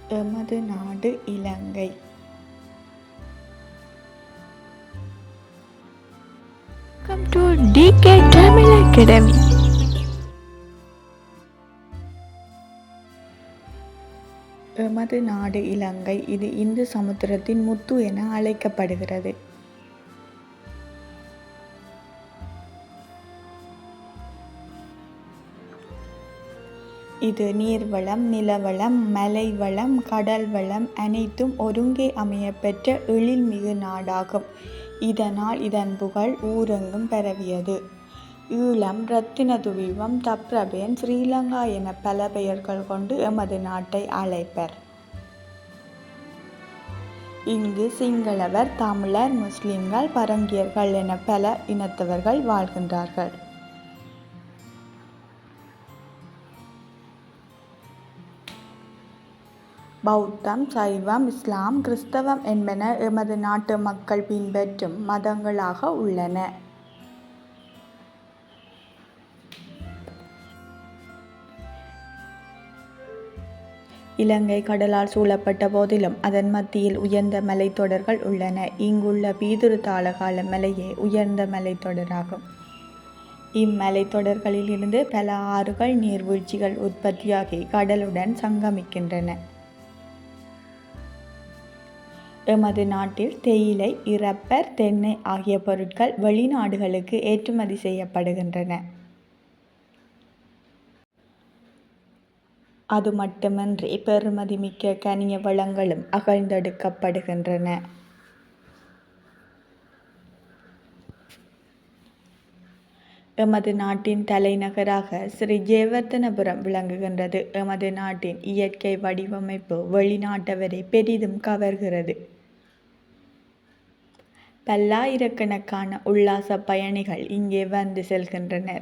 எமது நாடு இலங்கை. Welcome to DK Tamil Academy. எமது நாடு இலங்கை. இது இந்து சமுத்திரத்தின் முத்து என அழைக்கப்படுகிறது. இது நீர்வளம், நிலவளம், மலை வளம், கடல் வளம் அனைத்தும் ஒருங்கே அமையப்பெற்ற எழில்மிகு நாடாகும். இதனால் இதன் புகழ் ஊரெங்கும் பரவியது. ஈழம், இரத்தினதுவீபம், தப்ரபேன், ஸ்ரீலங்கா என பல பெயர்கள் கொண்டு எமது நாட்டை அழைப்பர். இங்கு சிங்களவர், தமிழர், முஸ்லிம்கள், பரங்கியர்கள் என பல இனத்தவர்கள் வாழ்கின்றார்கள். பௌத்தம், சைவம், இஸ்லாம், கிறிஸ்தவம் என்பன எமது நாட்டு மக்கள் பின்பற்றும் மதங்களாக உள்ளன. இலங்கை கடலால் சூழப்பட்ட போதிலும் அதன் மத்தியில் உயர்ந்த மலைத்தொடர்கள் உள்ளன. இங்குள்ள பீதுரு தாளகால மலையே உயர்ந்த மலைத்தொடராகும். இம்மலைத்தொடர்களில் இருந்து பல ஆறுகள், நீர்வீழ்ச்சிகள் உற்பத்தியாகி கடலுடன் சங்கமிக்கின்றன. எமது நாட்டில் தேயிலை, இரப்பர், தென்னை ஆகிய பொருட்கள் வெளிநாடுகளுக்கு ஏற்றுமதி செய்யப்படுகின்றன. அது மட்டுமின்றி பெறுமதிமிக்க கனிய வளங்களும் அகழ்ந்தெடுக்கப்படுகின்றன. எமது நாட்டின் தலைநகராக ஸ்ரீ ஜெயவர்தனபுரம் விளங்குகின்றது. எமது நாட்டின் இயற்கை வடிவமைப்பு வெளிநாட்டவரை பெரிதும் கவர்கிறது. பல்லாயிரக்கணக்கான உல்லாச பயணிகள் இங்கே வந்து செல்கின்றனர்.